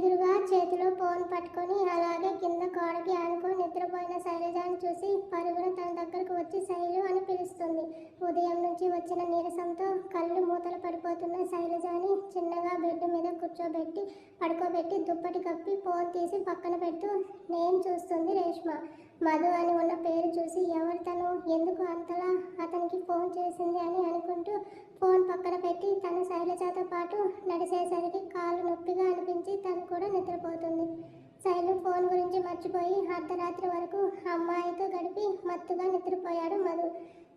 ఎదురుగా చేతిలో ఫోన్ పట్టుకొని అలాగే కింద గోడకి ఆనుకొని నిద్రపోయిన శైలజాని చూసి పరుగున తన దగ్గరకు వచ్చి శైలు అని పిలుస్తుంది. ఉదయం నుంచి వచ్చిన నీరసంతో కళ్ళు మూతలు పడిపోతున్న శైలజాని చిన్నగా బెడ్ మీద పడుకోబెట్టి దుప్పటి కప్పి ఫోన్ తీసి పక్కన పెడుతూ నేను చూస్తుంది రేష్మ. మధు అని ఉన్న పేరు చూసి ఎవరు తను, ఎందుకు అంతలా అతనికి ఫోన్ చేసింది అని అనుకుంటూ ఫోన్ పక్కన పెట్టి తన శైలజతో పాటు నడిచేసరికి కాళ్ళు నొప్పిగా అనిపించి తను కూడా నిద్రపోతుంది. శైలు ఫోన్ గురించి మర్చిపోయి అర్ధరాత్రి వరకు అమ్మాయితో గడిపి మత్తుగా నిద్రపోయాడు మధు.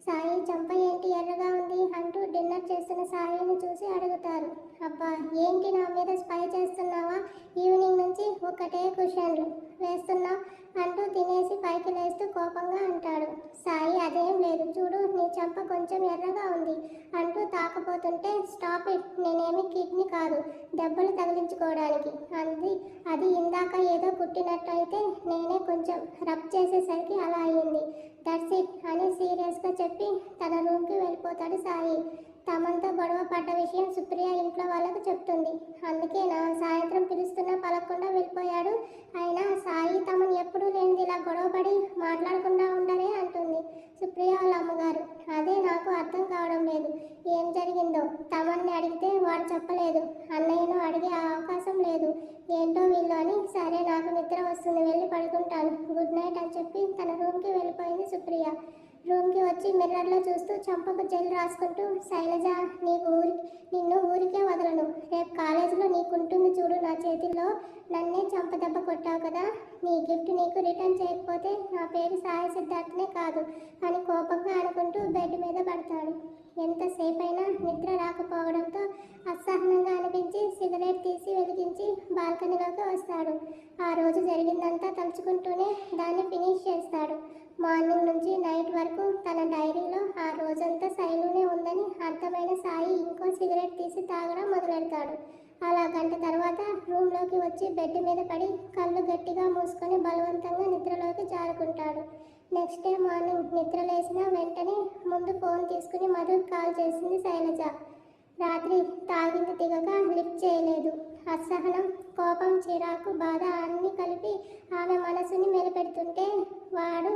సాయి చంప ఏంటి ఎర్రగా ఉంది అంటూ డిన్నర్ చేస్తున్న సాయిని చూసి అడుగుతారు. అబ్బా ఏంటి నా మీద స్పై చేస్తున్నావా, ఈవినింగ్ నుంచి ఒకటే క్వశ్చన్లు వేస్తున్నావు అంటూ తినేసి పైకి లేస్తూ కోపంగా అంటాడు. సాయి అదేం లేదు చూడు నీ చంప కొంచెం ఎర్రగా ఉంది అంటూ తాకపోతుంటే స్టాప్ ఇట్, నేనేమి కిడ్నీ కాదు దెబ్బలు తగిలించుకోవడానికి అది ఇందాక ఏదో కుట్టినట్టు అయితే నేనే కొంచెం రబ్ చేసేసరికి అలా అయ్యింది, దట్స్ ఇట్ అని సీరియస్గా చెప్పి తన రూమ్కి వెళ్ళిపోతాడు సాయి. తమంతో గొడవ పడ్డ విషయం సుప్రియ ఇంట్లో వాళ్ళకు చెప్తుంది. అందుకే నా సాయంత్రం పిలుస్తున్నా పలకుండా వెళ్ళిపోయాడు. అయినా సాయి తమను ఎప్పుడూ లేనిది ఇలా గొడవపడి మాట్లాడకుండా ఉండరే అంటుంది సుప్రియ వాళ్ళ అమ్మగారు. అదే నాకు అర్థం కావడం లేదు, ఏం జరిగిందో తమన్ని అడిగితే వాడు చెప్పలేదు, అన్నయ్యను అడిగే అవకాశం లేదు, ఏంటో వీళ్ళు అని. సరే నాకు నిద్ర వస్తుంది వెళ్ళి పడుకుంటాను, గుడ్ నైట్ అని చెప్పి తన రూమ్కి వెళ్ళిపోయింది సుప్రియ. రూమ్కి వచ్చి మిర్రర్లో చూస్తూ చంపకు జెల్ రాసుకుంటూ శైలజ నిన్ను ఊరికే వదలను, రేపు కాలేజీలో నీకుంటుంది చూడు నా చేతిలో, నన్నే చంప దెబ్బ కొట్టావు కదా, నీ గిఫ్ట్ నీకు రిటర్న్ చేయకపోతే నా పేరు సాయి సిద్ధార్థనే కాదు అని కోపంగా అనుకుంటూ బెడ్ మీద పడతాడు. ఎంతసేపైనా నిద్ర రాకపోవడంతో అసహనంగా అనిపించి సిగరెట్ తీసి వెలిగించి బాల్కనీలోకి వస్తాడు. ఆ రోజు జరిగిందంతా తలుచుకుంటూనే దాన్ని ఫినిష్ చేస్తాడు. మార్నింగ్ నుంచి నైట్ వరకు తన డైరీలో ఆ రోజంతా శైలునే ఉందని అర్థమైన సాయి ఇంకో సిగరెట్ తీసి తాగడం మొదలెడతాడు. అలా గంట తర్వాత రూమ్లోకి వచ్చి బెడ్ మీద పడి కళ్ళు గట్టిగా మూసుకొని బలవంతంగా నిద్రలోకి జారుకుంటాడు. నెక్స్ట్ డే మార్నింగ్ నిద్ర లేచిన వెంటనే ముందు ఫోన్ తీసుకుని మధుకి కాల్ చేసింది శైలజ. రాత్రి తాగింది దిగక లిఫ్ట్ చేయలేదు. అసహనం, కోపం, చిరాకు, బాధ అన్నీ కలిపి ఆమె మనసుని మెలిపెడుతుంటే వాడు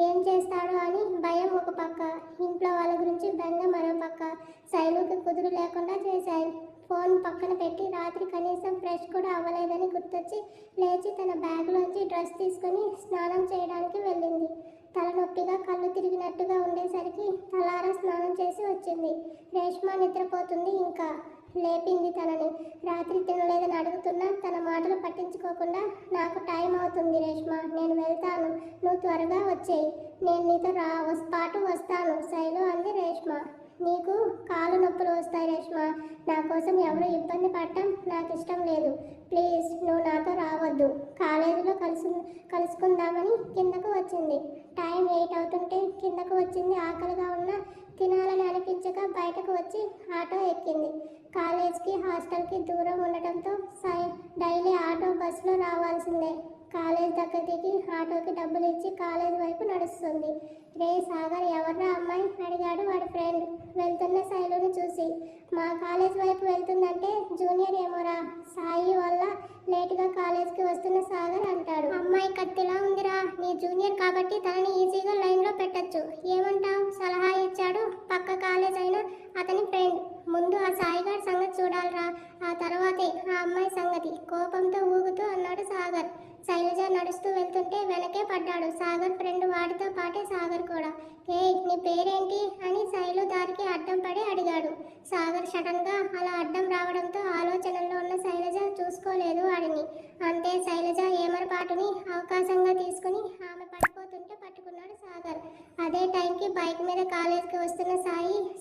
ఏం చేస్తాడో అని భయం ఒక పక్క, ఇంట్లో వాళ్ళ గురించి బెంగ మరో పక్క శైలుకి కుదురు లేకుండా చేశాయి. ఫోన్ పక్కన పెట్టి రాత్రి కనీసం ఫ్రెష్ కూడా అవ్వలేదని గుర్తొచ్చి లేచి తన బ్యాగ్లోంచి డ్రెస్ తీసుకొని స్నానం చేయడానికి వెళ్ళింది. తలనొప్పిగా కళ్ళు తిరిగినట్టుగా ఉండేసరికి తలారా స్నానం చేసి వచ్చింది. రేష్మ నిద్రపోతుంది. ఇంకా లేపింది తనని. రాత్రి తినలేదని అడుగుతున్నా తన మాటలు పట్టించుకోకుండా నాకు టైం అవుతుంది రేష్మ, నేను వెళ్తాను, నువ్వు త్వరగా వచ్చేయి, నేను నీతో పాటు వస్తాను శైలు అంది రేష్మ. నీకు కాళ్ళు నొప్పులు వస్తాయి రేష్మ, నా కోసం ఎవరు ఇబ్బంది పడటం నాకు ఇష్టం లేదు, ప్లీజ్ నువ్వు నాతో రావద్దు. కాలేజీలో కలుసుకుందామని కిందకు వచ్చింది. టైం 8 అవుతుంటే కిందకు వచ్చింది. ఆకలిగా ఉన్న తినాలని అనిపించక బయటకు వచ్చి ఆటో ఎక్కింది. కాలేజ్కి హాస్టల్కి దూరం ఉండటంతో డైలీ ఆటో బస్సులో రావాల్సిందే. కాలేజ్ దగ్గర దిగి ఆటోకి డబ్బులు ఇచ్చి కాలేజ్ వైపు నడుస్తుంది. రే సాగర్ ఎవర్రా అమ్మాయి అడిగాడు వాడి ఫ్రెండ్ వెళ్తున్న శైలుని చూసి. మా కాలేజ్ వైపు వెళ్తుందంటే జూనియర్ ఏమోరా, సాయి వల్ల లేటుగా కాలేజ్కి వస్తున్న సాగర్ అంటాడు. అమ్మాయి కత్తిలా ఉందిరా, నీ జూనియర్ కాబట్టి తనని ఈజీగా లైన్లో పెట్టచ్చు, ఏమంటావు సలహా ఇచ్చాడు పక్క కాలేజ్ అయినా అతని ఫ్రెండ్. ముందు ఆ సాయిగాడి సంగతి చూడాలరా, ఆ తర్వాతే ఆ అమ్మాయి సంగతి, కోపంతో ఊగుతూ అన్నాడు సాగర్. శైలజ నడుస్తూ వెళ్తుంటే వెనకే పడ్డాడు సాగర్ ఫ్రెండ్. వాడితో పాటే సాగర్ కూడా. నీ పేరేంటి అని శైలు దారికి అడ్డం పడి అడిగాడు. సాగర్ సడన్గా అలా అడ్డం రావడంతో ఆలోచనల్లో ఉన్న శైలజ చూసుకోలేదు వాడిని. అంతే శైలజ ఏమరపాటుని అవకాశంగా తీసుకుని ఆమె పడిపోతుంటే పట్టుకున్నాడు సాగర్. అదే టైంకి బైక్ మీద కాలేజ్కి వస్తున్న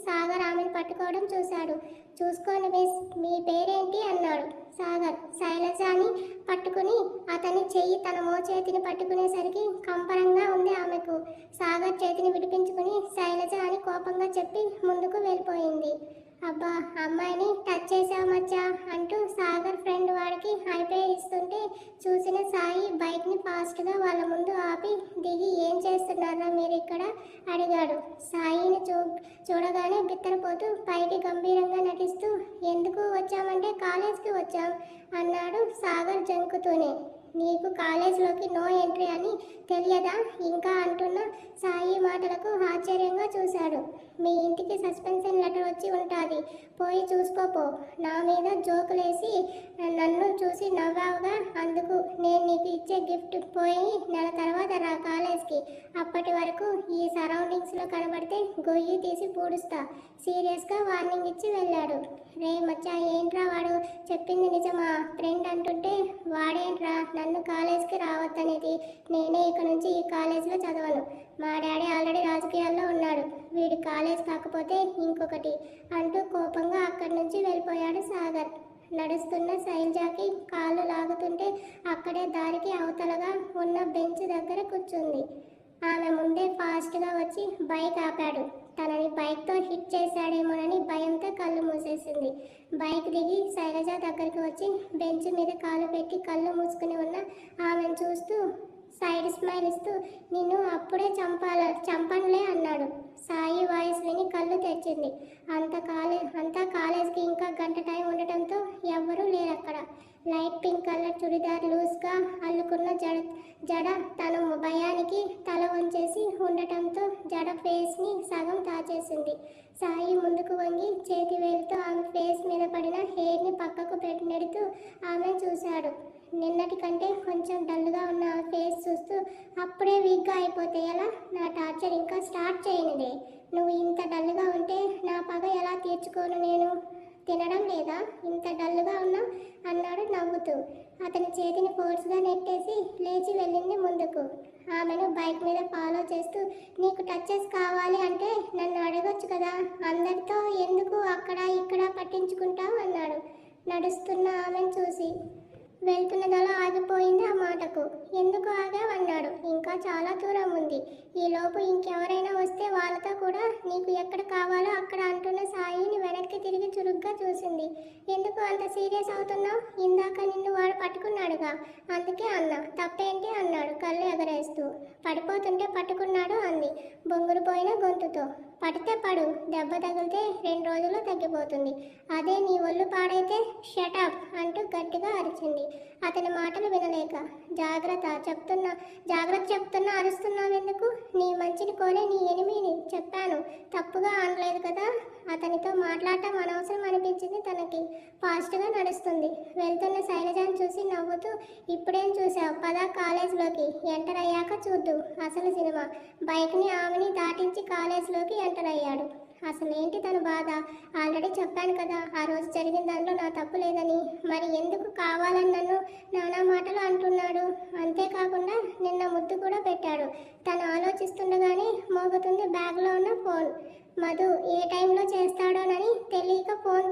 సాగర్ ఆమెను పట్టుకోవడం చూశాడు. చూసుకోని మిస్, మీ పేరేంటి అన్నాడు సాగర్. శైలజని పట్టుకుని అతని చెయ్యి తన మోచేతిని పట్టుకునేసరికి కంపరంగా ఉంది ఆమెకు. సాగర్ చేతిని విడిపించుకుని శైలజ అని కోపంగా చెప్పి ముందుకు వెళ్ళిపోయింది. అబ్బా అమ్మాయిని టచ్ చేసావు మచ్చా అంటూ సాగర్ ఫ్రెండ్ వాడికి హైపే తీస్తుంటే చూసిన సాయి బైక్ని ఫాస్ట్గా వాళ్ళ ముందు ఆపి దిగి ఏం చేస్తున్నారా మీరు ఇక్కడ అడిగాడు. సాయిని చూడగానే బిత్తరపోతూ పైకి గంభీరంగా నటిస్తూ ఎందుకు వచ్చామంటే కాలేజ్కి వచ్చాం అన్నాడు సాగర్ జంకుతూనే. నీకు కాలేజ్లోకి నో ఎంట్రీ అని తెలియదా ఇంకా అంటున్న సాయి మాటలకు ఆశ్చర్యంగా చూశాడు. మీ ఇంటికి సస్పెన్షన్ లెటర్ వచ్చి ఉంటుంది, పోయి చూసుకోపో. నా మీద జోకులేసి నన్ను చూసి నవ్వావుగా, అందుకు నేను నీకు ఇచ్చే గిఫ్ట్. పోయి నెల తర్వాత రా కాలేజ్కి, అప్పటి వరకు ఈ సరౌండింగ్స్లో కనబడితే గొయ్యి తీసి పూడుస్తా సీరియస్గా వార్నింగ్ ఇచ్చి వెళ్ళాడు. రే మచ్చా, ఏంట్రా వాడు చెప్పింది నిజమా? ఫ్రెండ్ అంటుంటే వాడేంట్రా నన్ను కాలేజ్కి రావద్దనేది? నేనే ఇక నుంచి ఈ కాలేజ్లో చదవను. మా డాడీ ఆల్రెడీ రాజకీయాల్లో ఉన్నాడు, వీడి కాలేజ్ కాకపోతే ఇంకొకటి అంటూ కోపంగా అక్కడి నుంచి వెళ్ళిపోయాడు సాగర్. నడుస్తున్న శైలజకి కాళ్ళు లాగుతుంటే అక్కడే దారికి అవతలగా ఉన్న బెంచ్ దగ్గర కూర్చుంది. ఆమె ముందే ఫాస్ట్గా వచ్చి బైక్ ఆపాడు. తనని బైక్తో హిట్ చేశాడేమోనని భయంతో కళ్ళు మూసేసింది. బైక్ దిగి శైలజ దగ్గరికి వచ్చి బెంచ్ మీద కాలు పెట్టి కళ్ళు మూసుకుని ఉన్న ఆమెను చూస్తూ సైడ్ స్మైల్ ఇస్తూ నిన్ను అప్పుడే చంపనులే అన్నాడు. సాయి వాయిస్ విని కళ్ళు తెరిచింది. అంతా కాలేజ్కి ఇంకా గంట టైం ఉండటంతో ఎవ్వరూ లేరు అక్కడ. లైట్ పింక్ కలర్ చుడిదార్ లూజ్గా అల్లుకున్న జడ తన భయానికి తల వంచేసి ఉండటంతో జడ ఫేస్ని సగం దాచేసింది. సాయి ముందుకు వంగి చేతి వేలుతో ఆమె ఫేస్ మీద పడిన హెయిర్ని పక్కకు నెడుతూ ఆమె చూశాడు. నిన్నటి కంటే కొంచెం డల్గా ఉన్న ఆ ఫేస్ చూస్తూ అప్పుడే వీక్గా అయిపోతే ఎలా? నా టార్చర్ ఇంకా స్టార్ట్ చేయనిదే. నువ్వు ఇంత డల్గా ఉంటే నా పగ ఎలా తీర్చుకోను నేను? తినడం లేదా ఇంత డల్గా ఉన్నా అన్నాడు నవ్వుతూ. అతని చేతిని ఫోర్స్గా నెట్టేసి లేచి వెళ్ళింది ముందుకు. ఆమెను బైక్ మీద ఫాలో చేస్తూ నీకు టచెస్ కావాలి అంటే నన్ను అడగొచ్చు కదా, అందరితో ఎందుకు అక్కడ ఇక్కడ పట్టించుకుంటావు అన్నాడు నడుస్తున్న ఆమెను చూసి. వెళ్తున్నదలా ఆగిపోయింది ఆ మాటకు. ఎందుకు ఆగావన్నాడు. ఇంకా చాలా దూరం ఉంది, ఈలోపు ఇంకెవరైనా వస్తే వాళ్ళతో కూడా నీకు ఎక్కడ కావాలో అక్కడ అంటున్న సాయిని వెనక్కి తిరిగి చురుగ్గా చూసింది. ఎందుకు అంత సీరియస్ అవుతున్నావు? ఇందాక నిన్ను వాడు పట్టుకున్నాడుగా, అందుకే అన్నా. తప్పేంటి అన్నాడు కళ్ళు ఎగరేస్తూ. పడిపోతుంటే పట్టుకున్నాడు అంది బొంగురు పోయిన గొంతుతో. పడితే పడు, దెబ్బ తగిలితే 2 రోజుల్లో తగ్గిపోతుంది. అదే నీ ఒళ్ళు పాడైతే షటప్ అంటూ గట్టిగా అరిచింది. అతని మాటలు వినలేక జాగ్రత్త చెప్తున్నా అరుస్తున్నావెందుకు? నీ మంచిని కోరే నీ ఎనిమిని చెప్పాను, తప్పుగా అనలేదు కదా. అతనితో మాట్లాడటం అనవసరం అనిపించింది తనకి. ఫాస్ట్గా నడుస్తుంది. వెళ్తున్న శైలజను చూసి నవ్వుతూ ఇప్పుడేం చూసావు, పదా కాలేజ్లోకి. ఎంటర్ అయ్యాక చూద్దు అసలు సినిమా. బైక్ని ఆమెని దాటించి కాలేజ్లోకి ఎంటర్ అయ్యాడు. అసలేంటి తన బాధ? ఆల్రెడీ చెప్పాను కదా ఆ రోజు జరిగిన దాంట్లో నా తప్పు లేదని. మరి ఎందుకు కావాలని నన్ను నానా మాటలు అంటున్నాడు? అంతేకాకుండా నిన్న ముద్దు కూడా పెట్టాడు. తను ఆలోచిస్తుండగానే మోగుతుంది బ్యాగ్లో ఉన్న ఫోన్. మధు ఏ టైంలో చేస్తాడోనని తెలియక ఫోన్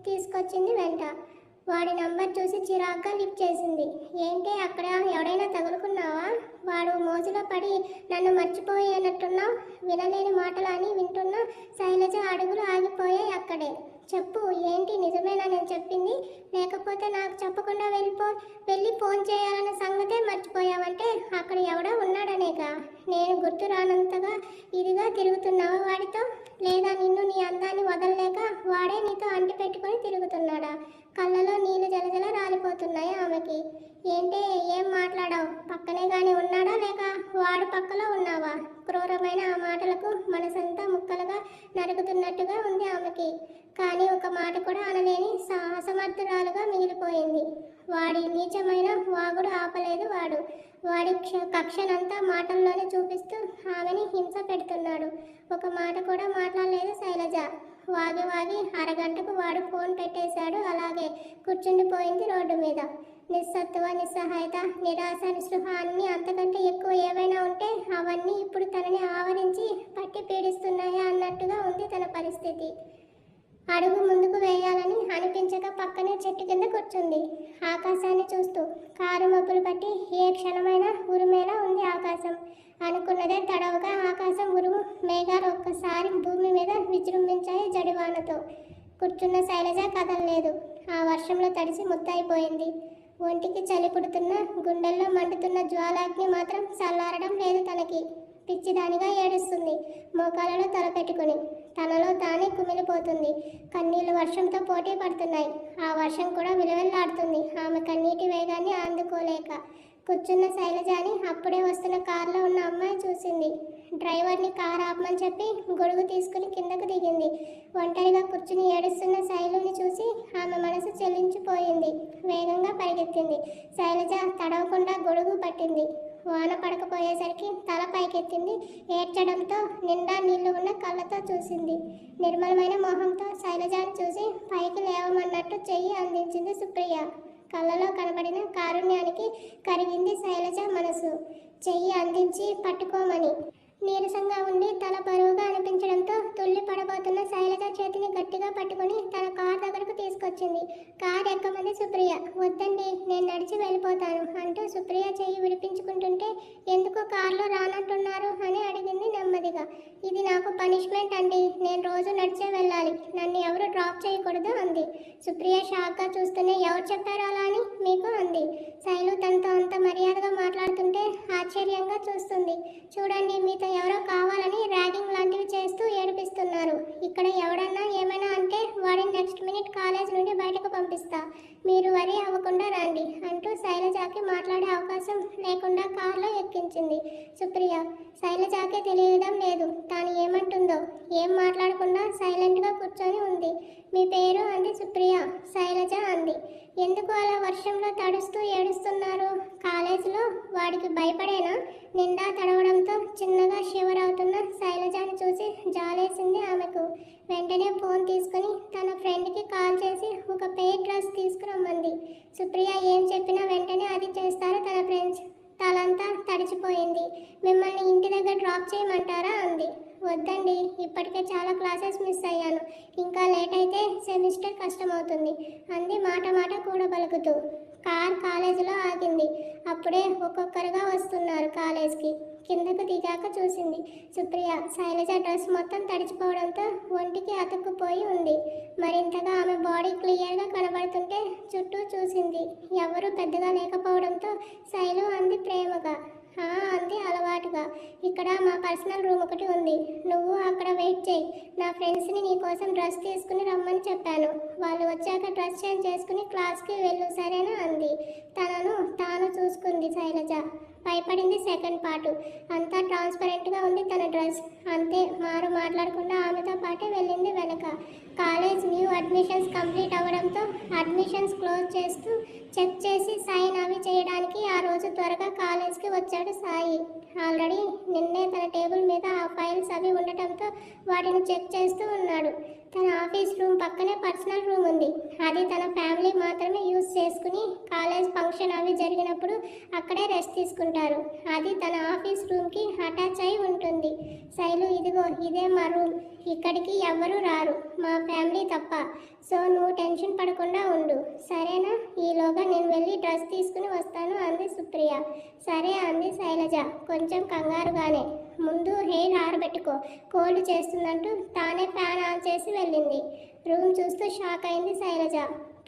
తీసుకొచ్చింది వెంట. వాడి నంబర్ చూసి చిరాగ్గా లిఫ్ట్ చేసింది. ఏంటి అక్కడ ఎవడైనా తగులుకున్నావా? వాడు మోజులో పడి నన్ను మర్చిపోయేనట్టున్నావు. వినలేని మాటలు అని వింటున్న శైలజ అడుగులు ఆగిపోయాయి అక్కడే. చెప్పు, ఏంటి నిజమేనా నేను చెప్పింది? లేకపోతే నాకు చెప్పకుండా వెళ్ళి ఫోన్ చేయాలన్న సంగతే మర్చిపోయావంటే అక్కడ ఎవడో ఉన్నాడనేగా. నేను గుర్తు రానంతగా ఇదిగా తిరుగుతున్నావా వాడితో? లేదా నిన్ను నీ అందాన్ని వదలలేక వాడే నీతో అంటి పెట్టుకొని తిరుగుతున్నాడా? కళ్ళలో నీళ్ళు జలజల రాలిపోతున్నాయి ఆమెకి. ఏంటే ఏం మాట్లాడావు? పక్కనే కానీ ఉన్నాడా లేక వాడు పక్కలో ఉన్నావా? క్రూరమైన ఆ మాటలకు మనసంతా ముక్కలుగా నరుగుతున్నట్టుగా ఉంది ఆమెకి. కానీ ఒక మాట కూడా అనలేని అసమర్థురాలుగా మిగిలిపోయింది. వాడి నీచమైన వాగుడు ఆపలేదు వాడు. వాడి కక్షనంతా మాటల్లోనే చూపిస్తూ ఆమెని హింస పెడుతున్నాడు. ఒక మాట కూడా మాట్లాడలేదు శైలజ. వాగి అరగంటకు వాడు ఫోన్ పెట్టేశాడు. అలాగే కూర్చుండిపోయింది రోడ్డు మీద. నిస్సత్తువ, నిస్సహాయత, నిరాశ, నిస్పృహ అన్నీ అంతకంటే ఎక్కువ ఏవైనా ఉంటే అవన్నీ ఇప్పుడు తనని ఆవరించి పట్టి పీడిస్తున్నాయా అన్నట్టుగా ఉంది తన పరిస్థితి. అడుగు ముందుకు వేయాలని అనిపించక పక్కనే చెట్టు కింద కూర్చుంది ఆకాశాన్ని చూస్తూ. కారు మబ్బులు పట్టి ఏ క్షణమైనా ఉరుమేలా ఉంది ఆకాశం. అనుకున్నదే తడవుగా ఆకాశం ఉరుము మేఘాలు ఒక్కసారి భూమి మీద విజృంభించాయి జడివానతో. కూర్చున్న శైలజ కదలలేదు. ఆ వర్షంలో తడిసి ముద్దయిపోయింది. ఒంటికి చలి పుడుతున్న గుండెల్లో మండుతున్న జ్వాలాగ్ని మాత్రం చల్లారడం లేదు తనకి. పిచ్చిదానిగా ఏడుస్తుంది మోకాలలో తలపెట్టుకుని. తనలో తానే కుమిలిపోతుంది. కన్నీళ్లు వర్షంతో పోటీ పడుతున్నాయి. ఆ వర్షం కూడా విలువెల్లాడుతుంది ఆమె కన్నీటి వేగాన్ని అందుకోలేక. కూర్చున్న శైలజాని అప్పుడే వస్తున్న కారులో ఉన్న అమ్మాయి చూసింది. డ్రైవర్ని కారు ఆపమని చెప్పి గొడుగు తీసుకుని కిందకు దిగింది. ఒంటరిగా కూర్చుని ఏడుస్తున్న శైలుని చూసి ఆమె మనసు చెల్లించిపోయింది. వేగంగా పరిగెత్తింది. శైలజ తడవకుండా గొడుగు పట్టింది. వాన పడకపోయేసరికి తల పైకెత్తింది. ఏడ్చడంతో నిండా నీళ్లు ఉన్న కళ్ళతో చూసింది. నిర్మలమైన మొహంతో శైలజాని చూసి పైకి లేవమన్నట్టు చెయ్యి అందించింది సుప్రియ. కళ్ళలో కనబడిన కారుణ్యానికి కరిగింది శైలజ మనసు. చెయ్యి అందించి పట్టుకోమని. నీరసంగా ఉండి తల బరువుగా అనిపించడంతో తుల్లి పడబోతున్న శైలజ చేతిని గట్టిగా పట్టుకుని తన కార్ దగ్గరకు తీసుకొచ్చింది. కార్ ఎక్కమంది సుప్రియ. వద్దండి, నేను నడిచి వెళ్ళిపోతాను అంటూ సుప్రియ చెయ్యి విడిపించుకుంటుంటే ఎందుకు కార్లో రానంటున్నారు అని అడిగింది నెమ్మదిగా. ఇది నాకు పనిష్మెంట్ అండి, నేను రోజు నడిచే వెళ్ళాలి, నన్ను ఎవరు డ్రాప్ చేయకూడదు అంది. సుప్రియ షాక్గా చూస్తూనే ఎవరు చెప్పారు అలా అని మీకు అంది. శైలు తనతో అంత మర్యాదగా మాట్లాడుతుంటే ఆశ్చర్యంగా చూస్తుంది. చూడండి, మీతో ఎవరో కావాలని ర్యాగింగ్ లాంటివి చేస్తూ ఏడిపిస్తున్నారు. ఇక్కడ ఎవడన్నా ఏమైనా అంటే వాడిని నెక్స్ట్ మినిట్ కాలేజ్ నుండి బయటకు పంపిస్తా, మీరు వరి అవ్వకుండా రండి అంటూ శైలజాకి మాట్లాడే అవకాశం లేకుండా కారులో ఎక్కించింది సుప్రియ. శైలజాకే తెలియడం లేదు తాను ఏమంటుందో. ఏం మాట్లాడకుండా సైలెంట్గా కూర్చొని ఉంది. మీ పేరు అంది సుప్రియ. శైలజ అంది. ఎందుకు అలా వర్షంలో తడుస్తూ ఏడుస్తున్నారు? కాలేజీలో వాడికి భయపడేనా? నిండా తడవడంతో చిన్నగా షివర్ అవుతున్న శైలజాని చూసి జాలేసింది ఆమెకు. వెంటనే ఫోన్ తీసుకుని తన ఫ్రెండ్కి కాల్ చేసి ఒక పెయిర్ డ్రెస్ తీసుకురమ్మంది. సుప్రియ ఏం చెప్పినా వెంటనే అది చేస్తారు తన ఫ్రెండ్స్. తలంతా తడిచిపోయింది. మిమ్మల్ని ఇంటి దగ్గర డ్రాప్ చేయమంటారా అంది. వద్దండి, ఇప్పటికే చాలా క్లాసెస్ మిస్ అయ్యాను, ఇంకా లేట్ అయితే సెమిస్టర్ కష్టమవుతుంది అంది మాట మాట కూడా పలుకుతూ. కార్ కాలేజీలో ఆగింది. అప్పుడే ఒక్కొక్కరుగా వస్తున్నారు కాలేజ్కి. కిందకు దిగాక చూసింది సుప్రియ శైలజ డ్రెస్ మొత్తం తడిచిపోవడంతో ఒంటికి అతుక్కుపోయి ఉంది. మరింతగా ఆమె బాడీ క్లియర్గా కనబడుతుంటే చుట్టూ చూసింది. ఎవరూ పెద్దగా లేకపోవడంతో శైలు అంది ప్రేమగా. అంది అలవాటుగా. ఇక్కడ మా పర్సనల్ రూమ్ ఒకటి ఉంది, నువ్వు అక్కడ వెయిట్ చేయి, నా ఫ్రెండ్స్ని నీ కోసం డ్రెస్ తీసుకుని రమ్మని చెప్పాను, వాళ్ళు వచ్చాక డ్రెస్ చేంజ్ చేసుకుని క్లాస్కి వెళ్ళు సరేనా అంది. తనను తాను చూసుకుంది శైలజ. భయపడింది సెకండ్ పార్టు. అంతా ట్రాన్స్పరెంట్గా ఉంది తన డ్రెస్. అంతే, మారు మాట్లాడకుండా ఆమెతో పాటే వెళ్ళింది వెనక. కాలేజ్ న్యూ అడ్మిషన్స్ కంప్లీట్ అవ్వడంతో అడ్మిషన్స్ క్లోజ్ చేస్తూ చెక్ చేసి సైన్ అవి చేయడానికి ఆ రోజు త్వరగా కాలేజ్కి వచ్చాడు సాయి. ఆల్రెడీ నిన్నే తన టేబుల్ మీద ఆ ఫైల్స్ అవి ఉండటంతో వాటిని చెక్ చేస్తూ ఉన్నాడు. తన ఆఫీస్ రూమ్ పక్కనే పర్సనల్ రూమ్ ఉంది. అది తన ఫ్యామిలీ మాత్రమే యూజ్ చేసుకుని కాలేజ్ ఫంక్షన్ అవి జరిగినప్పుడు అక్కడే రెస్ట్ తీసుకుంటారు. అది తన ఆఫీస్ రూమ్కి అటాచ్ అయి ఉంటుంది. శైలు, ఇదిగో ఇదే మా రూమ్, ఇక్కడికి ఎవ్వరూ రారు మా ఫ్యామిలీ తప్ప, సో నువ్వు టెన్షన్ పడకుండా ఉండు సరేనా? ఈలోగా నేను వెళ్ళి డ్రెస్ తీసుకుని వస్తాను అంది సుప్రియ. సరే అంది శైలజ కొంచెం కంగారుగానే. ముందు హెయిర్ ఆరబెట్టుకో, కోల్డ్ చేస్తుందంటూ తానే ఫ్యాన్ ఆన్ చేసి వెళ్ళింది. రూమ్ చూస్తూ షాక్ అయింది శైలజ.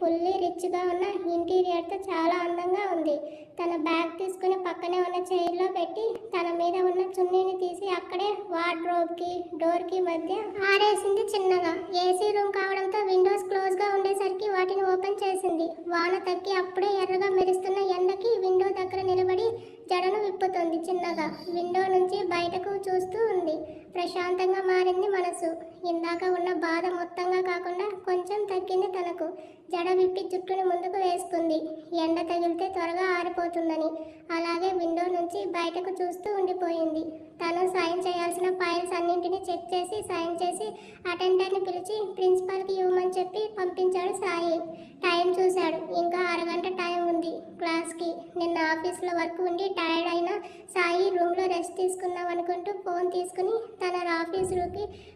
ఫుల్లీ రిచ్గా ఉన్న ఇంటీరియర్తో చాలా అందంగా ఉంది. తన బ్యాగ్ తీసుకుని పక్కనే ఉన్న చైర్లో పెట్టి తన మీద ఉన్న చున్నీని తీసి అక్కడే వార్డ్రోబ్కి డోర్కి మధ్య ఆరేసింది చిన్నగా. ఏసీ రూమ్ కావడంతో విండోస్ క్లోజ్గా ఉండేసరికి వాటిని ఓపెన్ చేసింది. వాన తగ్గి అప్పుడే ఎర్రగా మెరుస్తున్న ఎండకి విండో దగ్గర నిలబడి జడను విప్పుతుంది చిన్నగా. విండో నుంచి బయటకు చూస్తూ ఉంది. ప్రశాంతంగా మారింది మనసు. ఇందాక ఉన్న బాధ మొత్తంగా కాకుండా కొంచెం తగ్గింది తనకు. జడ విప్పి జుట్టుని ముందుకు వేసుకుంది. ఎండ తగిలితే త్వరగా ఆరిపోతుందని. అలాగే విండో నుంచి బయటకు చూస్తూ ఉండిపోయింది. తను సైన్ చేయాల్సిన ఫైల్స్ అన్నింటినీ చెక్ చేసి సైన్ చేసి అటెండర్ని పిలిచి ప్రిన్సిపల్కి ఇవ్వమని చెప్పి పంపించాడు సాయి. టైం చూశాడు. ఇంకా అరగంట టైం ఉంది క్లాస్కి. నిన్న ఆఫీస్లో వర్క్ ఉండి టైర్డ్ అయిన సాయి రూమ్లో రెస్ట్ తీసుకుందాం అనుకుంటూ ఫోన్ తీసుకుని తన ఆఫీస్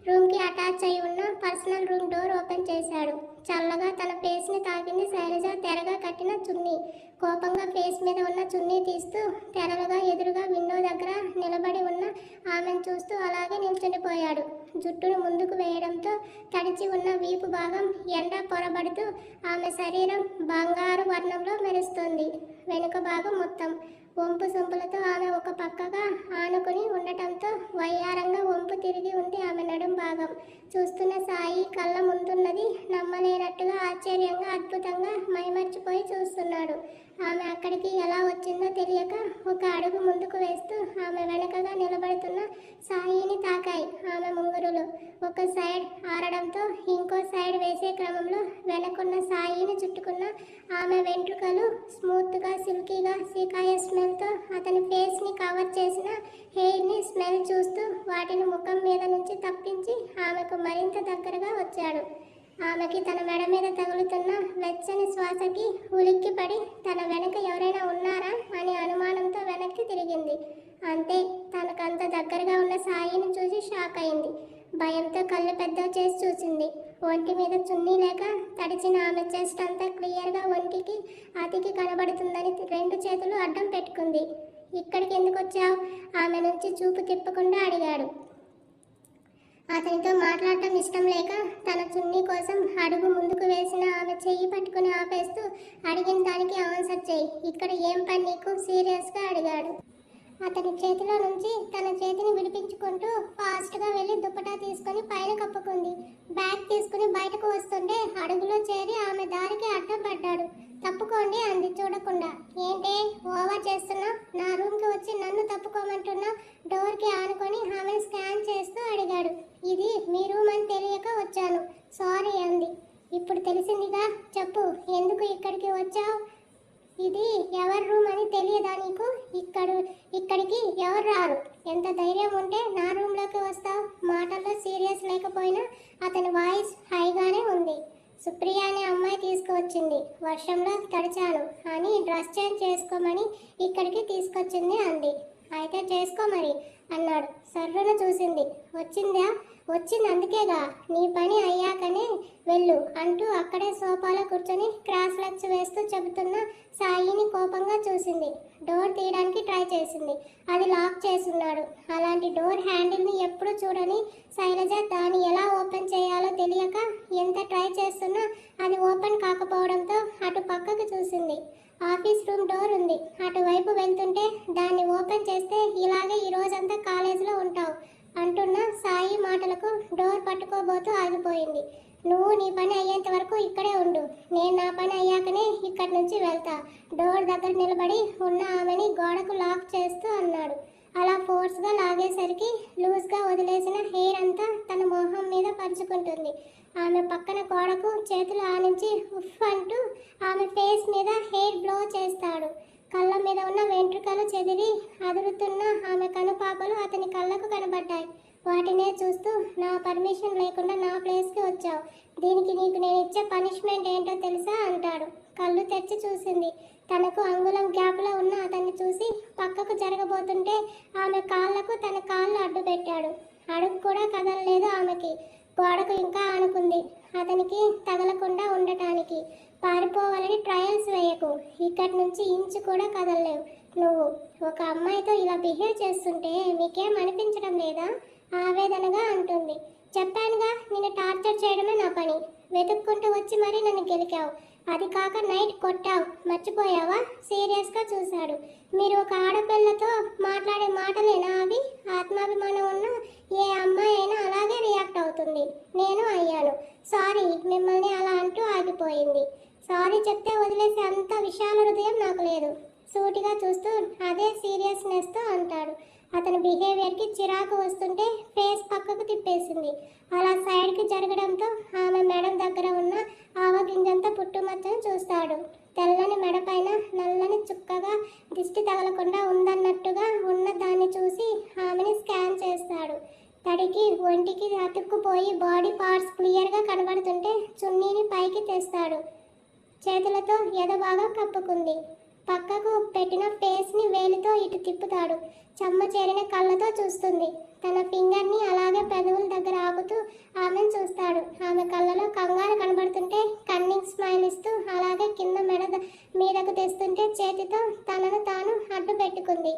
రూమ్కి అటాచ్ అయి ఉన్న పర్సనల్ రూమ్ డోర్ ఓపెన్ చేశాడు. చల్లగా తన ఫేస్ని తాకింది శైలజ తెరగా కట్టిన చున్నీ. కోపంగా ఫేస్ మీద ఉన్న చున్నీ తీస్తూ తెరలుగా ఎదురుగా విండో దగ్గర నిలబడి ఉన్న ఆమెను చూస్తూ అలాగే నిల్చుండిపోయాడు. జుట్టును ముందుకు వేయడంతో తడిచి ఉన్న వీపు భాగం ఎండ పొరబడుతూ ఆమె శరీరం బంగారు వర్ణంలో మెరుస్తుంది. వెనుక భాగం మొత్తం వంపు సొంపులతో ఆమె ఒక పక్కగా ఆనుకుని ఉండటంతో వయ్యారంగా వంపు తిరిగి ఉంది ఆమె నడుం భాగం. చూస్తున్న సాయి కళ్ళ ముందున్నది నమ్మలేనట్టుగా ఆశ్చర్యంగా అద్భుతంగా మైమర్చిపోయి చూస్తున్నాడు. ఆమె అక్కడికి ఎలా వచ్చిందో తెలియక ఒక అడుగు ముందుకు వేస్తూ ఆమె వెనకగా నిలబడుతున్న సాయిని తాకాయి ఆమె ముంగురులు. ఒక సైడ్ ఆరడంతో ఇంకో సైడ్ వేసే క్రమంలో వెనకున్న సాయిని చుట్టుకున్న ఆమె వెంట్రుకలు స్మూత్గా సిల్కీగా సీకాయ స్మెల్తో అతని ఫేస్ని కవర్ చేసిన హెయిర్ని స్మెల్ చూస్తూ వాటిని ముఖం మీద నుంచి తప్పించి ఆమెకు మరింత దగ్గరగా వచ్చాడు. ఆమెకి తన మెడ మీద తగులుతున్న వెచ్చని శ్వాసకి ఉలిక్కిపడి తన వెనక ఎవరైనా ఉన్నారా అని అనుమానంతో వెనక్కి తిరిగింది. అంతే, తనకంత దగ్గరగా ఉన్న సాయిని చూసి షాక్ అయింది. భయంతో కళ్ళు పెద్దవి చేసి చూసింది. ఒంటి మీద చున్నీ లేక తడిచిన ఆమె చెస్ట్ అంతా క్లియర్గా ఒంటికి అతికి కనబడుతుందని రెండు చేతులు అడ్డం పెట్టుకుంది. ఇక్కడికి ఎందుకు వచ్చావు? ఆమె నుంచి చూపు తిప్పకుండా అడిగాడు. అతనితో మాట్లాడటం ఇష్టం లేక తన చున్నీ కోసం అడుగు ముందుకు వేసిన ఆమె చెయ్యి పట్టుకుని ఆపేస్తూ అడిగిన దానికి ఆన్సర్ చేయి. ఇక్కడ ఏం పని నీకు? సీరియస్గా అడిగాడు. అతని చేతిలో నుంచి తన చేతిని విడిపించుకుంటూ ఫాస్ట్గా వెళ్ళి దుప్పటా తీసుకొని పైన కప్పుకుంది. బ్యాగ్ తీసుకుని బయటకు వస్తుంటే అడుగులో చేరి ఆమె దారికి అడ్డం పడ్డాడు. తప్పుకోండి అంది చూడకుండా. ఏంటే ఓవర్ చేస్తున్నా? నా రూమ్కి వచ్చి నన్ను తప్పుకోమంటున్నా? డోర్కి ఆనుకొని ఆమెను స్కాన్ చేస్తూ అడిగాడు. ఇది మీ రూమ్ అని తెలియక వచ్చాను, సారీ అంది. ఇప్పుడు తెలిసిందిగా, చెప్పు ఎందుకు ఇక్కడికి వచ్చావు? ఇది ఎవరి రూమ్ అని తెలియదా నీకు? ఇక్కడికి ఎవరు రారు. ఎంత ధైర్యం ఉంటే నా రూమ్లోకి వస్తావు? మాటల్లో సీరియస్ లేకపోయినా అతని వాయిస్ హైగానే ఉంది. సుప్రియ అనే అమ్మాయి తీసుకువచ్చింది. వర్షంలో తడిచాను అని డ్రెస్ చేంజ్ చేసుకోమని ఇక్కడికి తీసుకొచ్చింది అంది. అయితే చేసుకో మరి అన్నాడు. సర్రును చూసింది. వచ్చిందా? వచ్చింది, అందుకేగా నీ పని అయ్యాకనే వెళ్ళు అంటూ అక్కడే సోఫాలో కూర్చొని క్రాస్ లెగ్స్ వేస్తూ చెబుతున్న సాయిని కోపంగా చూసింది. డోర్ తీయడానికి ట్రై చేసింది. అది లాక్ చేసున్నాడు. అలాంటి డోర్ హ్యాండిల్ని ఎప్పుడు చూడని శైలజ దాన్ని ఎలా ఓపెన్ చేయాలో తెలియక ఎంత ట్రై చేస్తున్నా అది ఓపెన్ కాకపోవడంతో అటు పక్కకు చూసింది. ఆఫీస్ రూమ్ డోర్ ఉంది. అటువైపు వెళ్తుంటే దాన్ని ఓపెన్ చేస్తే ఇలాగే ఈ రోజంతా కాలేజీలో ఉంటావు అంటున్న సాయి మాటలకు డోర్ పట్టుకోబోతూ ఆగిపోయింది. నువ్వు నీ పని అయ్యేంత వరకు ఇక్కడే ఉండు, నేను నా పని అయ్యాకనే ఇక్కడి నుంచి వెళ్తా. డోర్ దగ్గర నిలబడి ఉన్న ఆమెని గోడకు లాక్ చేస్తూ అన్నాడు. అలా ఫోర్స్గా లాగేసరికి లూజ్గా వదిలేసిన హెయిర్ అంతా తన మొహం మీద పరుచుకుంటుంది. ఆమె పక్కన గోడకు చేతులు ఆనించి ఉఫ్ అంటూ ఆమె ఫేస్ మీద హెయిర్ బ్లో చేస్తాడు. కళ్ళ మీద ఉన్న వెంట్రుకలు చెదిరి అదురుతున్న ఆమె కనుపాపలు అతని కళ్ళకు కనబడ్డాయి. వాటినే చూస్తూ నా పర్మిషన్ లేకుండా నా ప్లేస్కి వచ్చావు, దీనికి నీకు నేను ఇచ్చే పనిష్మెంట్ ఏంటో తెలుసా అంటాడు. కళ్ళు తెరిచి చూసింది. తనకు అంగుళం గ్యాప్లో ఉన్న అతన్ని చూసి పక్కకు జరగబోతుంటే ఆమె కాళ్ళకు తన కాళ్ళు అడ్డు పెట్టాడు. అడుగు కూడా కదలలేదు ఆమెకి. గోడకు ఇంకా ఆనుకుంది అతనికి తగలకుండా ఉండటానికి. పారిపోవాలని ట్రయల్స్ వేయకు, ఇక్కడి నుంచి ఇంచు కూడా కదలలేవు. నువ్వు ఒక అమ్మాయితో ఇలా బిహేవ్ చేస్తుంటే మీకేం అనిపించడం లేదా? ఆవేదనగా అంటుంది. చెప్పానుగా, నిన్ను టార్చర్ చేయడమే నా పని. వెతుక్కుంటూ వచ్చి మరీ నన్ను గెలికావు. అది కాక నైట్ కొట్టావు, మర్చిపోయావా? సీరియస్గా చూశాడు. మీరు ఒక ఆడపిల్లతో మాట్లాడే మాటలేనా అవి? ఆత్మాభిమానం ఉన్న ఏ అమ్మాయి అయినా అలాగే రియాక్ట్ అవుతుంది. నేను అయ్యాను. సారీ, మిమ్మల్ని అలా అంటూ ఆగిపోయింది. సారీ చెప్తే వదిలేసే అంత విశాల హృదయం నాకు లేదు. సూటిగా చూస్తూ అదే సీరియస్నెస్తో అంటాడు. అతని బిహేవియర్కి చిరాకు వస్తుంటే ఫేస్ పక్కకు తిప్పేసింది. అలా సైడ్కి జరగడంతో ఆమె మెడ దగ్గర ఉన్న ఆవగింజంత పుట్టుమచ్చను చూస్తాడు. తెల్లని మెడపైన నల్లని చుక్కగా దిష్టి తగలకుండా ఉందన్నట్టుగా ఉన్న దాన్ని చూసి ఆమెని స్కాన్ చేస్తాడు. తడికి ఒంటికి అతుక్కుపోయి బాడీ పార్ట్స్ క్లియర్గా కనబడుతుంటే చున్నీని పైకి తెస్తాడు. చేతులతో ఎదబాగా కప్పుకుంది. పక్కకు పెట్టిన ఫేస్ని వేలితో ఇటు తిప్పుతాడు. చెమ్మ చేరిన కళ్ళతో చూస్తుంది. తన ఫింగర్ని అలాగే పెదవుల దగ్గర ఆపుతూ ఆమెను చూస్తాడు. ఆమె కళ్ళలో కంగారు కనబడుతుంటే కన్నింగ్ స్మైల్ ఇస్తూ అలాగే కింద మీదకు తెస్తుంటే చేతితో తనను తాను అడ్డు పెట్టుకుంది.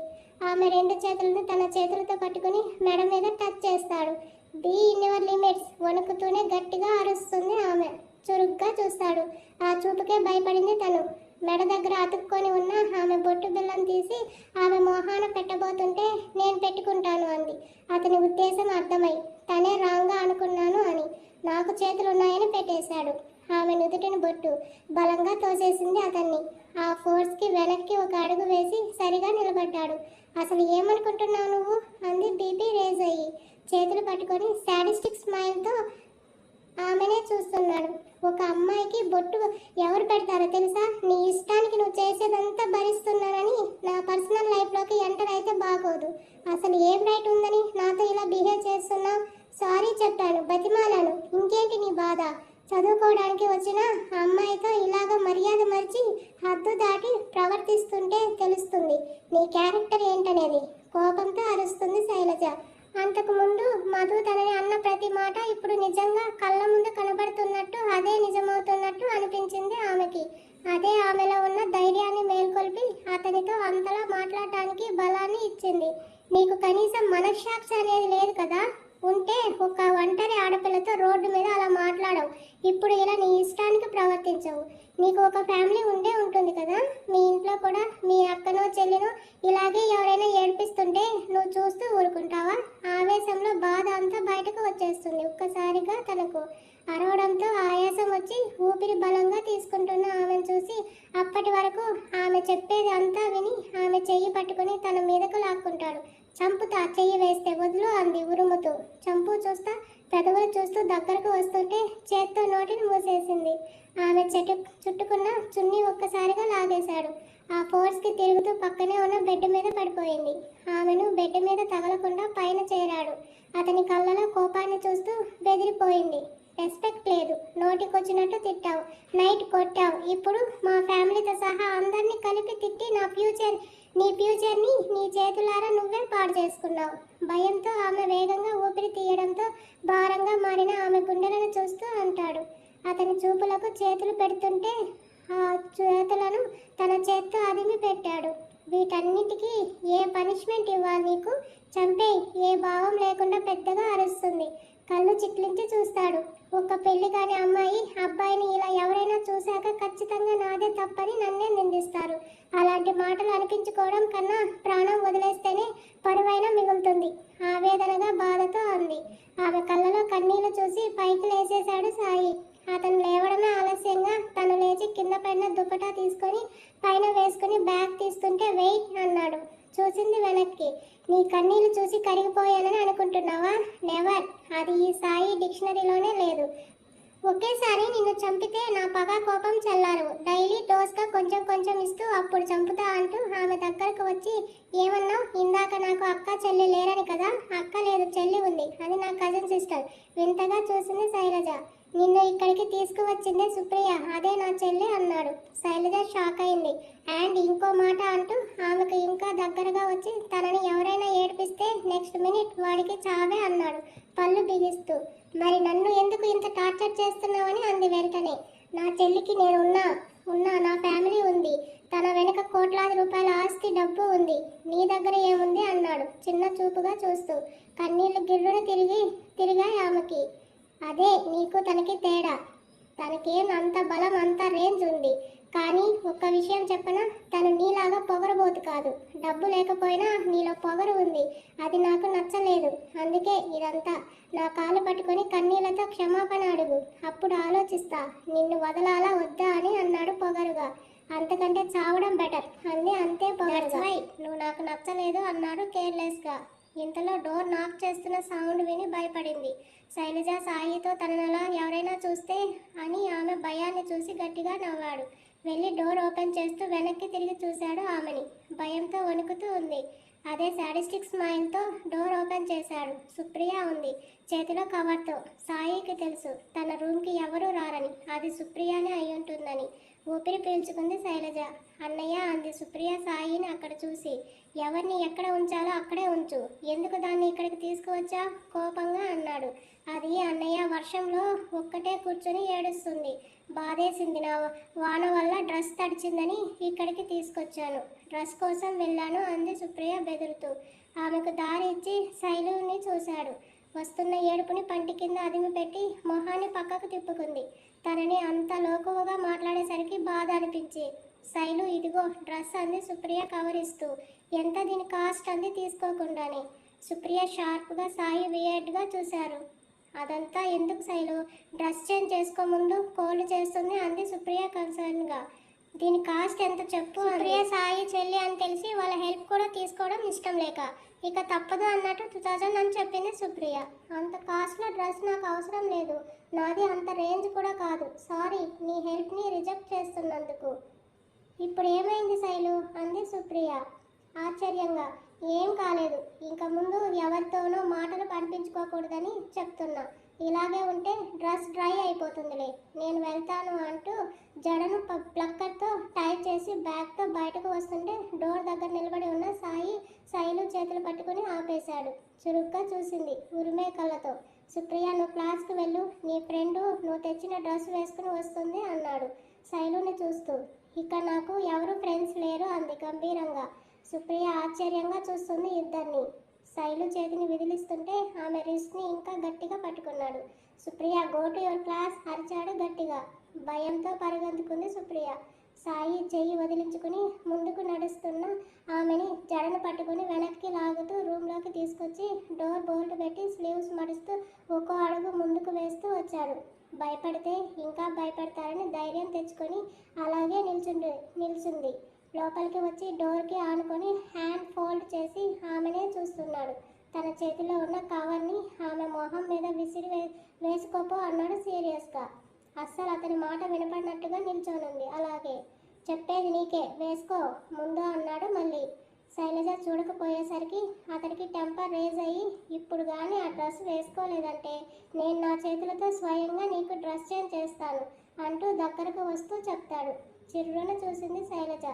ఆమె రెండు చేతులను తన చేతులతో పట్టుకుని మెడ మీద టచ్ చేస్తాడు. Be in your limits. వణుకుతూనే గట్టిగా అరుస్తుంది ఆమె. చురుగ్గా చూస్తాడు. ఆ చూపుకే భయపడింది తను. మెడ దగ్గర అతుక్కొని ఉన్న ఆమె బొట్టు బిల్లను తీసి ఆమె మోహాన పెట్టబోతుంటే నేను పెట్టుకుంటాను అంది. అతని ఉద్దేశం అర్థమై తనే రాంగా అనుకున్నాను అని. నాకు చేతులున్నాయని పెట్టేశాడు. ఆమె నుదుటిని బొట్టు బలంగా తోసేసింది అతన్ని. ఆ ఫోర్స్కి వెనక్కి ఒక అడుగు వేసి సరిగా నిలబడ్డాడు. అసలు ఏమనుకుంటున్నావు నువ్వు అంది బీపీ రేజ్ అయ్యి. చేతులు పట్టుకొని సాడిస్టిక్ స్మైల్తో ఆమెనే చూస్తున్నాడు. ఒక అమ్మాయికి బొట్టు ఎవరు పెడతారో తెలుసా? నీ ఇష్టానికి నువ్వు చేసేదంతా భరిస్తున్నానని నా పర్సనల్ లైఫ్లోకి ఎంటర్ అయితే బాగోదు. అసలు ఏం రైట్ ఉందని నాతో ఇలా బిహేవ్ చేస్తున్నావు? సారీ చెప్పాను, బతిమాలాను. ఇంకేంటి నీ బాధ? చదువుకోవడానికి వచ్చిన అమ్మాయితో ఇలాగ మర్యాద మరిచి హద్దు దాటి ప్రవర్తిస్తుంటే తెలుస్తుంది నీ క్యారెక్టర్ ఏంటనేది. కోపంతో అరుస్తుంది శైలజ. అంతకు ముందు మధు తనని అన్న ప్రతి మాట ఇప్పుడు నిజంగా కళ్ళ ముందు కనబడుతున్నట్టు, అదే నిజమవుతున్నట్టు అనిపించింది ఆమెకి. అదే ఆమెలో ఉన్న ధైర్యాన్ని మేల్కొల్పి అతనితో అంతలా మాట్లాడటానికి బలాన్ని ఇచ్చింది. నీకు కనీసం మనశ్శాక్షి అనేది లేదు కదా? ఉంటే ఒక ఒంటరి ఆడపిల్లతో రోడ్డు మీద అలా మాట్లాడవు. ఇప్పుడు ఇలా నీ ఇష్టానికి ప్రవర్తించవు. నీకు ఒక ఫ్యామిలీ ఉండే ఉంటుంది కదా? మీ ఇంట్లో కూడా మీ అక్కనో చెల్లినో ఇలాగే ఎవరైనా ఏడిపిస్తుంటే నువ్వు చూస్తూ ఊరుకుంటావా? ఆవేశంలో బాధ అంతా బయటకు వచ్చేస్తుంది. ఒక్కసారిగా తనకు అరవడంతో ఆయాసం వచ్చి ఊపిరి బలంగా తీసుకుంటున్న ఆమెను చూసి అప్పటి వరకు ఆమె చెప్పేది అంతా విని ఆమె చెయ్యి పట్టుకుని తన మీదకు లాక్కుంటాడు. చంపుతా, చెయ్యి వేస్తే వదులు అంది ఉరుముతూ. చంపు చూస్తా పెదవులు చూస్తూ దగ్గరకు వస్తుంటే చేత్తో నోటిని మూసేసింది. ఆమె చుట్టుకున్న చున్నీ ఒక్కసారిగా లాగేశాడు. ఆ ఫోర్స్కి తిరుగుతూ పక్కనే ఉన్న బెడ్ మీద పడిపోయింది. ఆమెను బెడ్ మీద తగలకుండా పైన చేరాడు. అతని కళ్ళలో కోపాన్ని చూస్తూ బెదిరిపోయింది. రెస్పెక్ట్ లేదు, నోటికొచ్చినట్టు తిట్టావు, నైట్ కొట్టావు, ఇప్పుడు మా ఫ్యామిలీతో సహా అందరినీ కలిపి తిట్టి నీ ఫ్యూచర్ని నీ చేతులారా నువ్వే పాడు చేసుకున్నావు. భయంతో ఆమె వేగంగా ఊపిరి తీయడంతో భారంగా మారిన ఆమె గుండెలను చూస్తూ అంటాడు. అతని చూపులకు చేతులు పెడుతుంటే ఆ చేతులను తన చేత్తో అదిమి పెట్టాడు. వీటన్నిటికీ ఏ పనిష్మెంట్ ఇవ్వాలి నీకు? చంపేయ్. ఏ భావం లేకుండా పెద్దగా అరుస్తుంది. కళ్ళు చిట్లించి చూస్తాడు. ఒక పెళ్లి కాని అమ్మాయి అబ్బాయిని ఇలా ఎవరైనా చూశాక ఖచ్చితంగా నాదే తప్పని నన్నే నిందిస్తారు. అలాంటి మాటలు అనిపించుకోవడం కన్నా ప్రాణం వదిలేస్తేనే పరువైనా మిగులుతుంది ఆవేదనగా బాధతో అంది. ఆమె కళ్ళలో కన్నీళ్లు చూసి పైకి లేచేశాడు సాయి. అతను లేవడమే ఆలస్యంగా తను లేచి కింద పైన దుప్పటా తీసుకొని పైన వేసుకుని బ్యాగ్ తీస్తుంటే వెయిట్ అన్నాడు. చూసింది వెనక్కి. నీ కన్నీళ్లు చూసి కరిగిపోయానని అనుకుంటున్నావా? నెవర్. అది ఈ సాయి డిక్షనరీలోనే లేదు. ఒకేసారి నిన్ను చంపితే నా పగ కోపం చల్లారవు. డైలీ డోస్గా కొంచెం కొంచెం ఇస్తూ అప్పుడు చంపుతా అంటూ ఆమె దగ్గరకు వచ్చి ఏమన్నావు? ఇందాక నాకు అక్క చెల్లి లేరని కదా? అక్క లేదు, చెల్లి ఉంది. అది నా కజిన్ సిస్టర్. వింతగా చూసింది శైలజ. నిన్ను ఇక్కడికి తీసుకువచ్చిందే సుప్రియ, అదే నా చెల్లి అన్నాడు. శైలజ షాక్ అయింది. అండ్ ఇంకో మాట అంటూ ఆమెకు ఇంకా దగ్గరగా వచ్చి తనని ఎవరైనా ఏడిపిస్తే నెక్స్ట్ మినిట్ వాడికి చావే అన్నాడు పళ్ళు బిగిస్తూ. మరి నన్ను ఎందుకు ఇంత టార్చర్ చేస్తున్నావని అంది వెంటనే. నా చెల్లికి నేను ఉన్నా నా ఫ్యామిలీ ఉంది. తన వెనుక కోట్లాది రూపాయల ఆస్తి డబ్బు ఉంది. నీ దగ్గర ఏముంది అన్నాడు చిన్న చూపుగా చూస్తూ. కన్నీళ్లు గిర్రున తిరిగాయి ఆమెకి. అదే నీకు తనకి తేడా. తనకేం అంత బలం అంత రేంజ్ ఉంది. కానీ ఒక్క విషయం చెప్పనా, తను నీలాగా పొగరబోతు కాదు. డబ్బు లేకపోయినా నీలో పొగరు ఉంది. అది నాకు నచ్చలేదు. అందుకే ఇదంతా. నా కాలు పట్టుకొని కన్నీళ్లతో క్షమాపణ అడుగు, అప్పుడు ఆలోచిస్తా నిన్ను వదలాలా వద్దా అని అన్నాడు పొగరుగా. అంతకంటే చావడం బెటర్ అంది అంతే పొగరుగా. నువ్వు నాకు నచ్చలేదు అన్నాడు కేర్లెస్గా. ఇంతలో డోర్ నాక్ చేస్తున్న సౌండ్ విని భయపడింది. శైలజ సాయితో తనలా ఎవరైనా చూస్తే అని ఆమె భయాన్ని చూసి గట్టిగా నవ్వాడు. వెళ్ళి డోర్ ఓపెన్ చేస్తూ వెనక్కి తిరిగి చూశాడు ఆమెని. భయంతో వణుకుతూ ఉంది. అదే సాడిస్టిక్ స్మైల్తో డోర్ ఓపెన్ చేశాడు. సుప్రియ ఉంది చేతిలో కవర్తో. సాయికి తెలుసు తన రూమ్కి ఎవరూ రారని, అది సుప్రియనే అయి ఉంటుందని. ఊపిరి పీల్చుకుంది శైలజ. అన్నయ్య అంది సుప్రియ సాయిని అక్కడ చూసి. ఎవరిని ఎక్కడ ఉంచాలో అక్కడే ఉంచు, ఎందుకు దాన్ని ఇక్కడికి తీసుకువచ్చా? కోపంగా అన్నాడు. అది అన్నయ్య వర్షంలో ఒక్కటే కూర్చొని ఏడుస్తుంది. బాధేసింది. నా వాన వల్ల డ్రెస్ తడిచిందని ఇక్కడికి తీసుకొచ్చాను. డ్రెస్ కోసం వెళ్ళాను అంది సుప్రియ బెదురుతూ. ఆమెకు దారి ఇచ్చి శైలుని చూశాడు. వస్తున్న ఏడుపుని పంటి కింద అదిమి పెట్టి మొహాన్ని పక్కకు తిప్పుకుంది. తనని అంత లోకువగా మాట్లాడేసరికి బాధ అనిపించి, శైలు ఇదిగో డ్రెస్ అంది సుప్రియ కవరిస్తూ. ఎంత దీని కాస్ట్ అంది తీసుకోకుండానే. సుప్రియ షార్ప్గా సాయి వియర్డ్గా చూశారు. అదంతా ఎందుకు శైలు, డ్రెస్ చేంజ్ చేసుకో ముందు, కోల్డ్ చేస్తుంది అంది సుప్రియ కన్సర్న్గా. దీని కాస్ట్ ఎంత చెప్పు. సుప్రియ సాయి చెల్లి అని తెలిసి వాళ్ళ హెల్ప్ కూడా తీసుకోవడం ఇష్టం లేక ఇక తప్పదు అన్నట్టు 2000 అని చెప్పింది సుప్రియ. అంత కాస్ట్లో డ్రెస్ నాకు అవసరం లేదు, నాది అంత రేంజ్ కూడా కాదు, సారీ నీ హెల్ప్ని రిజెక్ట్ చేస్తున్నందుకు. ఇప్పుడు ఏమైంది శైలు అంది సుప్రియ ఆశ్చర్యంగా. ఏం కాలేదు, ఇంక ముందు ఎవరితోనో మాటలు కనిపించుకోకూడదని చెప్తున్నా. ఇలాగే ఉంటే డ్రెస్ డ్రై అయిపోతుందిలే, నేను వెళ్తాను అంటూ జడను ప్లక్కర్తో టై చేసి బ్యాగ్తో బయటకు వస్తుంటే డోర్ దగ్గర నిలబడి ఉన్న సాయి శైలు చేతులు పట్టుకుని ఆపేశాడు. చురుగ్గా చూసింది ఉరిమే కళ్ళతో. సుప్రియ నువ్వు క్లాస్కి వెళ్ళు, నీ ఫ్రెండు నువ్వు తెచ్చిన డ్రెస్ వేసుకుని వస్తుంది అన్నాడు శైలుని చూస్తూ. ఇక నాకు ఎవరు ఫ్రెండ్స్ లేరు అంది గంభీరంగా. సుప్రియ ఆశ్చర్యంగా చూస్తుంది ఇద్దరిని. శైలు చేతిని విదిలిస్తుంటే ఆమె రిస్ట్ని ఇంకా గట్టిగా పట్టుకున్నాడు. Supriya go to your class అరిచాడు గట్టిగా. భయంతో పరిగెత్తుకుంది సుప్రియ. సాయి చెయ్యి వదిలించుకుని ముందుకు నడుస్తున్న ఆమెని జడను పట్టుకుని వెనక్కి లాగుతూ రూమ్లోకి తీసుకొచ్చి డోర్ బోల్ట్ పెట్టి స్లీవ్స్ మడుస్తూ ఒక్కో అడుగు ముందుకు వేస్తూ వచ్చాడు. భయపడితే ఇంకా భయపడతారని ధైర్యం తెచ్చుకొని అలాగే నిల్చుంది. లోపలికి వచ్చి డోర్కి ఆనుకొని హ్యాండ్ ఫోల్డ్ చేసి ఆమెనే చూస్తున్నాడు. తన చేతిలో ఉన్న కవర్ని ఆమె మొహం మీద విసిరి వేసుకోపో అన్నాడు సీరియస్గా. అస్సలు అతని మాట వినపడినట్టుగా నిల్చోనుంది. అలాగే చెప్పేది నీకే, వేసుకో ముందు అన్నాడు మళ్ళీ. శైలజ చూడకపోయేసరికి అతడికి టెంపర్ రేజ్ అయ్యి, ఇప్పుడు కానీ ఆ డ్రెస్ వేసుకోలేదంటే నేను నా చేతులతో స్వయంగా నీకు డ్రెస్ చేంజ్ చేస్తాను అంటూ దగ్గరకు వస్తూ చెప్తాడు. చిరున చూసింది శైలజ.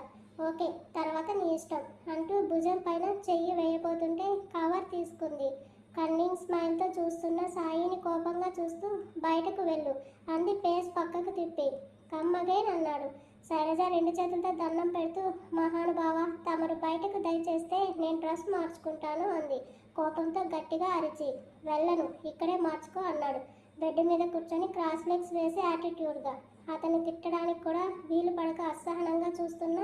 ఓకే తర్వాత నీ ఇష్టం అంటూ భుజం పైన చెయ్యి వేయబోతుంటే కవర్ తీసుకుంది. కన్నింగ్ స్మైల్తో చూస్తున్న సాయిని కోపంగా చూస్తూ బయటకు వెళ్ళు అంది ఫేస్ పక్కకు తిప్పి. కమ్ అగైన్ అన్నాడు. శైలజ రెండు చేతులతో దండం పెడుతూ మహానుభావ తమరు బయటకు దయచేస్తే నేను డ్రెస్ మార్చుకుంటాను అంది కోపంతో గట్టిగా అరిచి. వెళ్ళను, ఇక్కడే మార్చుకో అన్నాడు బెడ్ మీద కూర్చొని క్రాస్ లెగ్స్ వేసి యాటిట్యూడ్గా. అతన్ని తిట్టడానికి కూడా వీలు పడక అసహనంగా చూస్తున్న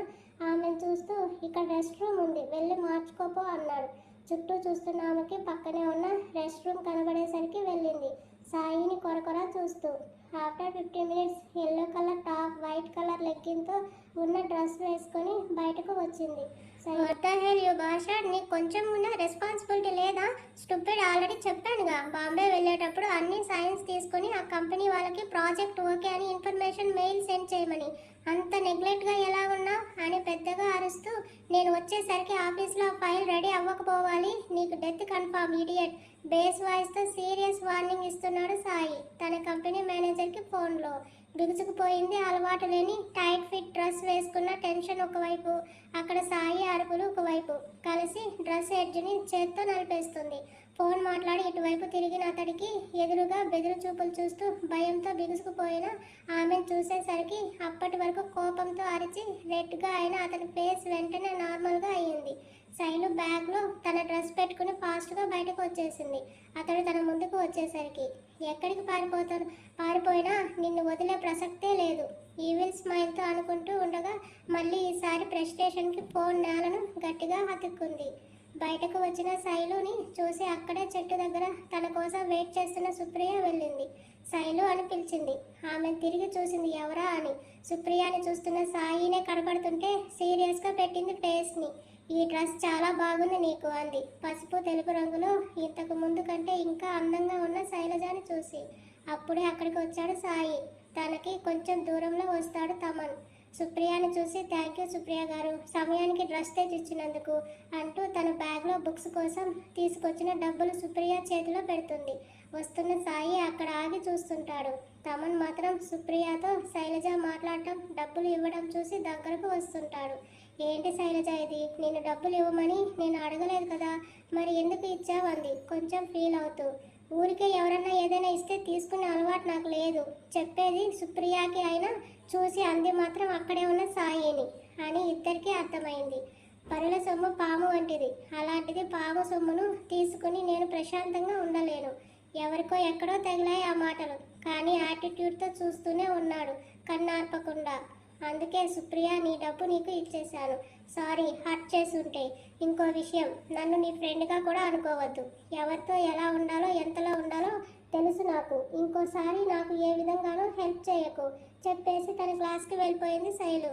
ఆమెను చూస్తూ ఇక్కడ రెస్ట్ రూమ్ ఉంది, వెళ్ళి మార్చుకోపో అన్నాడు. చుట్టూ చూస్తున్న ఆమెకి పక్కనే ఉన్న రెస్ట్ రూమ్ కనబడేసరికి వెళ్ళింది సాయిని కొరకొర చూస్తూ. After 15 minutes yellow colour top white colour లెగ్గిన్తో ఉన్న డ్రెస్ వేసుకొని బయటకు వచ్చింది. భాష నీకు కొంచెం ఉన్న రెస్పాన్సిబిలిటీ లేదా? స్టూపిడ్ ఆల్రెడీ చెప్పానుగా, బాంబే వెళ్ళేటప్పుడు అన్ని సైన్స్ తీసుకొని ఆ కంపెనీ వాళ్ళకి ప్రాజెక్ట్ ఓకే అని ఇన్ఫర్మేషన్ మెయిల్ సెండ్ చేయమని. అంత నెగ్లెక్ట్గా ఎలా ఉన్నావు అని పెద్దగా అరుస్తూ నేను వచ్చేసరికి ఆఫీస్లో ఫైల్ రెడీ అవ్వకపోవాలి, నీకు డెత్ కన్ఫర్మ్ ఇడియట్ బేస్ వాయిస్తో సీరియస్ వార్నింగ్ ఇస్తున్నాడు సాయి తన కంపెనీ మేనేజర్కి ఫోన్లో. బిగుసుకుపోయింది అలవాటు లేని టైట్ ఫిట్ డ్రెస్ వేసుకున్న టెన్షన్ ఒకవైపు, అక్కడ సాయి అరుపులు ఒకవైపు కలిసి డ్రెస్ ఎడ్జ్ని చేత్తో నలిపేస్తుంది. ఫోన్ మాట్లాడి ఇటువైపు తిరిగిన అతడికి ఎదురుగా బెదురు చూపులు చూస్తూ భయంతో బిగుసుకుపోయిన ఆమెను చూసేసరికి అప్పటి వరకు కోపంతో అరిచి రెడ్గా అయిన అతని ఫేస్ వెంటనే నార్మల్గా అయ్యింది. శైలు బ్యాగ్లో తన డ్రెస్ పెట్టుకుని ఫాస్ట్గా బయటకు వచ్చేసింది. అతడు తన ముందుకు వచ్చేసరికి ఎక్కడికి పారిపోయినా నిన్ను వదిలే ప్రసక్తే లేదు ఈవిల్ స్మైల్తో అనుకుంటూ ఉండగా మళ్ళీ ఈసారి ప్రెస్టేషన్కి ఫోన్ నేలను గట్టిగా హత్తుకుంది. బయటకు వచ్చిన శైలుని చూసి అక్కడే చెట్టు దగ్గర తన కోసం వెయిట్ చేస్తున్న సుప్రియ వెళ్ళింది. శైలు అని పిలిచింది. ఆమె తిరిగి చూసింది ఎవరా అని. సుప్రియని చూస్తున్న సాయినే కనబడుతుంటే సీరియస్గా పెట్టింది ఫేస్ని. ఈ డ్రెస్ చాలా బాగుంది నీకు అంది పసుపు తెలుపు రంగులో ఇంతకు ముందు కంటే ఇంకా అందంగా ఉన్న శైలజని చూసి. అప్పుడే అక్కడికి వచ్చాడు సాయి. తనకి కొంచెం దూరంలో వస్తాడు తమన్. సుప్రియని చూసి థ్యాంక్ యూ సుప్రియ గారు, సమయానికి డ్రెస్ తెచ్చిచ్చినందుకు అంటూ తన బ్యాగ్లో బుక్స్ కోసం తీసుకొచ్చిన డబ్బులు సుప్రియ చేతిలో పెడుతుంది. వస్తున్న సాయి అక్కడ ఆగి చూస్తుంటాడు. తమన్ మాత్రం సుప్రియతో శైలజ మాట్లాడటం, డబ్బులు ఇవ్వడం చూసి దగ్గరకు వస్తుంటాడు. ఏంటి శైలజ ఇది? నేను డబ్బులు ఇవ్వమని నేను అడగలేదు కదా, మరి ఎందుకు ఇచ్చావంది కొంచెం ఫీల్ అవుతూ. ఊరికే ఎవరన్నా ఏదైనా ఇస్తే తీసుకునే అలవాటు నాకు లేదు. చెప్పేది సుప్రియకి అయినా చూసి అంది మాత్రం అక్కడే ఉన్న సాయిని అని ఇద్దరికీ అర్థమైంది. పరుల సొమ్ము పాము వంటిది, అలాంటిది పాము సొమ్మును తీసుకుని నేను ప్రశాంతంగా ఉండలేను. ఎవరికో ఎక్కడో తగిలాయి ఆ మాటలు, కానీ యాటిట్యూడ్తో చూస్తూనే ఉన్నాడు కన్నార్పకుండా. అందుకే సుప్రియ, నీ డబ్బు నీకు ఇచ్చేశాను. సారీ హర్ట్ చేసి ఉంటే. ఇంకో విషయం, నన్ను నీ ఫ్రెండ్గా కూడా అనుకోవద్దు. ఎవరితో ఎలా ఉండాలో ఎంతలో ఉండాలో తెలుసు నాకు. ఇంకోసారి నాకు ఏ విధంగానూ హెల్ప్ చేయకు చెప్పేసి తన క్లాస్కి వెళ్ళిపోయింది శైలు.